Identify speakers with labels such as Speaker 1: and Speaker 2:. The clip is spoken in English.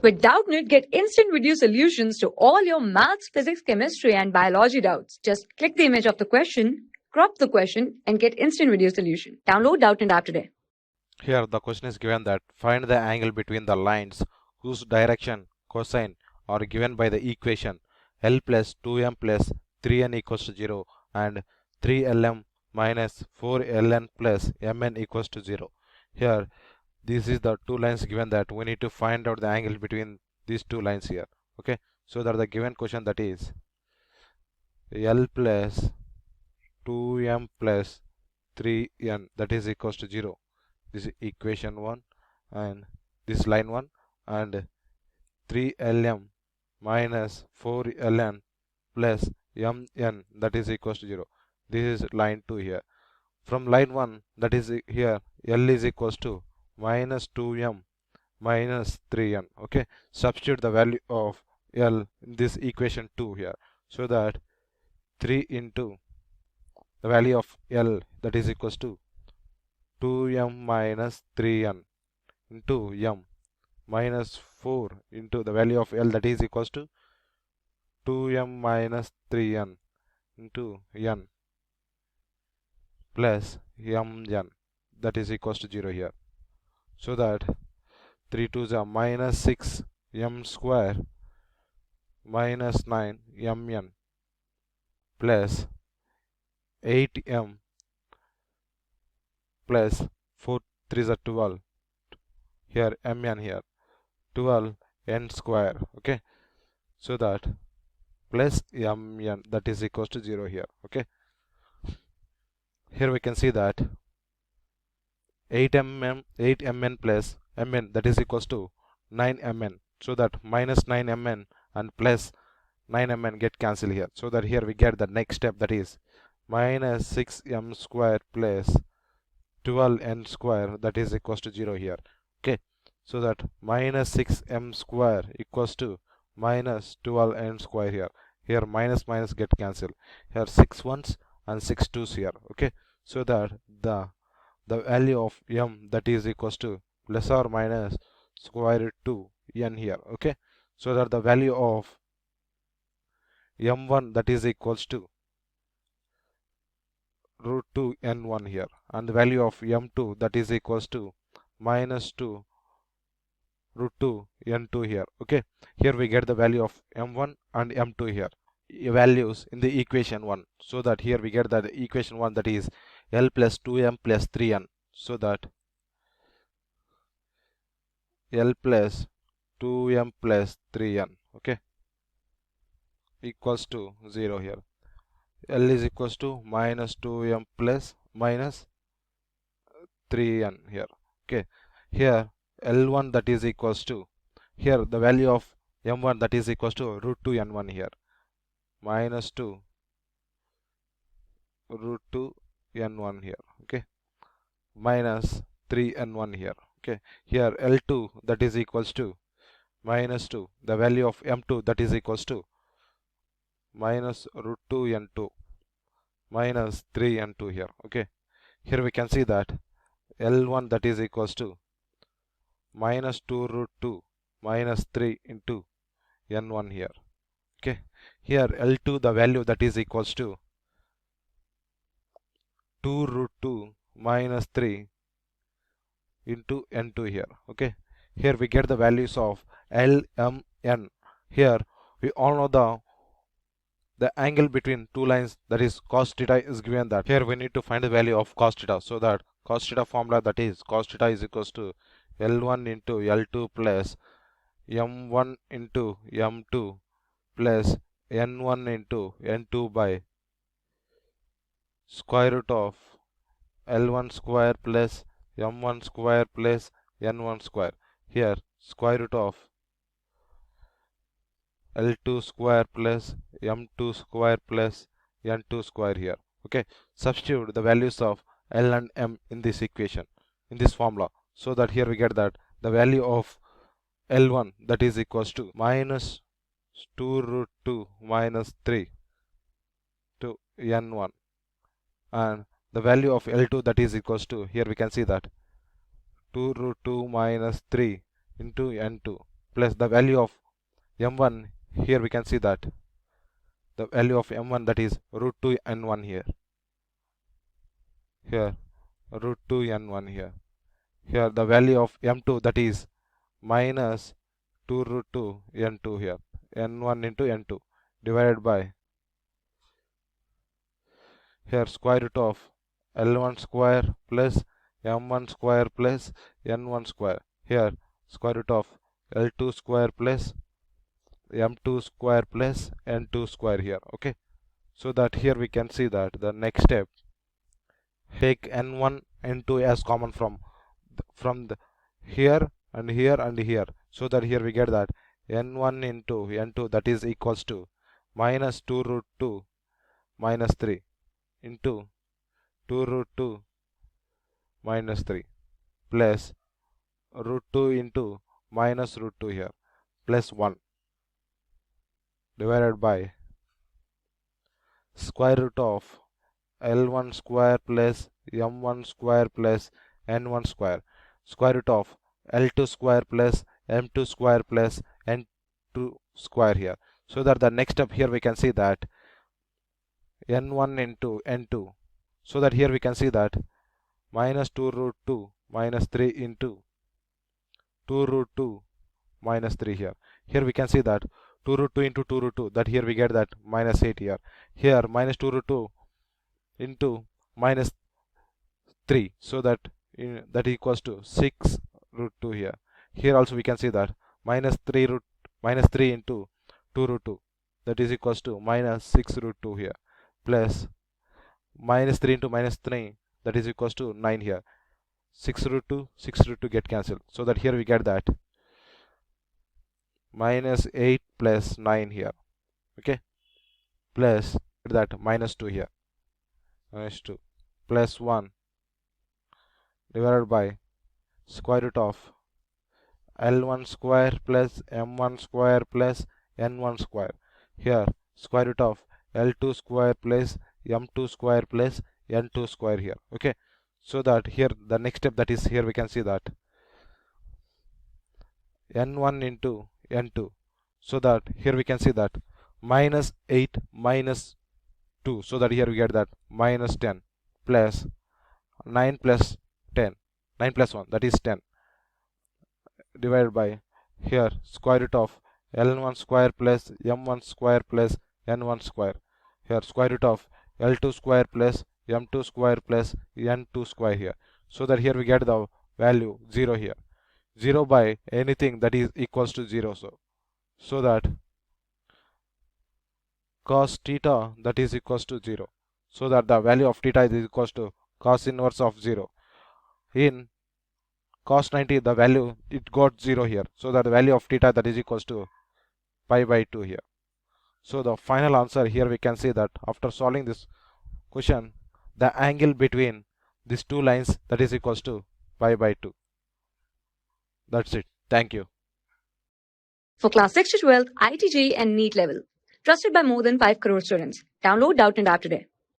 Speaker 1: With Doubtnut, get instant video solutions to all your maths, physics, chemistry, and biology doubts. Just click the image of the question, crop the question, and get instant video solution. Download Doubtnut app today.
Speaker 2: Here the question is given that find the angle between the lines whose direction cosine are given by the equation l plus 2m plus 3n equals to 0 and 3lm minus 4ln plus mn equals to 0. Here this is the two lines given that we need to find out the angle between these two lines here. Okay, so that the given question that is l plus 2m plus 3n that is equals to 0. This is equation 1 and this line 1 and 3lm minus 4ln plus mn that is equals to 0. This is line 2 here. From line 1 that is here l is equals to minus 2m minus 3n. Okay, substitute the value of l in this equation 2 here, so that 3 into the value of l that is equals to 2m minus 3n into m minus 4 into the value of l that is equals to 2m minus 3n into n plus mn that is equals to 0 here, so that 3 2s are minus 6 m square minus 9 mn plus 8m plus 4 3s are 12 here mn here 12 n square. Okay, so that plus mn that is equals to 0 here. Okay, here we can see that 8mn plus mn that is equals to 9mn, so that minus 9mn and plus 9mn get cancelled here, so that here we get the next step, that is minus 6m square plus 12n square that is equals to 0 here. Okay, so that minus 6m square equals to minus 12n square here. Here minus minus get cancelled. Here 6 ones and 6 twos here. Okay, so that the value of m that is equals to plus or minus square root 2 n here. Okay, so that the value of m1 that is equals to root 2 n1 here, and the value of m2 that is equals to minus 2 root 2 n2 here. Okay, here we get the value of m1 and m2 here, values in the equation 1, so that here we get that equation 1 that is l plus 2m plus 3n, so that l plus 2m plus 3n, okay, equals to 0 here. L is equals to minus 2m plus minus 3n here. Okay, here L1 that is equals to, here the value of m1 that is equals to root 2 n1 here, minus 2 root 2 n1 here. Okay, minus 3 n1 here. Okay, here L2 that is equals to minus 2, the value of m2 that is equals to minus root 2 n2 minus 3 n2 here. Okay, here we can see that L1 that is equals to minus 2 root 2 minus 3 into n1 here. Okay, here L2 the value that is equals to 2 root 2 minus 3 into n2 here. Okay, here we get the values of L, M, N. Here we all know the angle between two lines, that is cos theta, is given that. Here we need to find the value of cos theta, so that cos theta formula, that is cos theta is equals to L1 into L2 plus M1 into M2 plus N1 into N2 by square root of L1 square plus M1 square plus N1 square. Here square root of L2 square plus M2 square plus N2 square here. Okay, substitute the values of L and M in this equation, in this formula, so that here we get that the value of L1 that is equals to minus 2 root 2 minus 3 to N1, and the value of L2 that is equals to, here we can see that 2 root 2 minus 3 into N2 plus the value of m1, here we can see that the value of m1, that is root 2 n1 here root 2 n1 here the value of m2, that is minus 2 root 2 n2 here, n1 into n2 divided by here square root of l1 square plus m1 square plus n1 square, here square root of l2 square plus m2 square plus n2 square here. Okay, so that here we can see that the next step, take n1 n2 as common from the here and here and here, so that here we get that n1 into n2, that is equals to minus 2 root 2 minus 3 into 2 root 2 minus 3 plus root 2 into minus root 2 here plus 1 divided by square root of l1 square plus m1 square plus n1 square, square root of l2 square plus m2 square plus n2 square here, so that the next step here we can see that n1 into n2, so that here we can see that minus 2 root 2 minus 3 into 2 root 2 minus 3 here we can see that 2 root 2 into 2 root 2, that here we get that minus 8 here minus 2 root 2 into minus 3, so that that equals to 6 root 2 here also we can see that minus 3 into 2 root 2, that is equals to minus 6 root 2 here plus minus 3 into minus 3, that is equals to 9 here, 6 root 2 get cancelled, so that here we get that minus 8 plus 9 here. Okay, plus that minus 2 here, minus 2 plus 1 divided by square root of l1 square plus m1 square plus n1 square, here square root of l2 square plus m2 square plus n2 square here. Okay, so that here the next step, that is here we can see that n1 into n2, so that here we can see that minus 8 minus 2, so that here we get that minus 10 plus 9 plus 10, 9 plus 1, that is 10 divided by here square root of l1 square plus m1 square plus n1 square, here square root of l2 square plus m2 square plus n2 square here, so that here we get the value 0 here, 0 by anything that is equals to 0, so that cos theta, that is equals to 0, so that the value of theta is equals to cos inverse of 0. In cos 90, the value it got 0 here, so that the value of theta, that is equals to pi by 2 here. So the final answer here we can see that after solving this question, the angle between these two lines, that is equals to pi by 2. That's it. Thank you.
Speaker 1: For class 6 to 12, IIT JEE and NEET level. Trusted by more than 5 crore students. Download Doubtnut app today.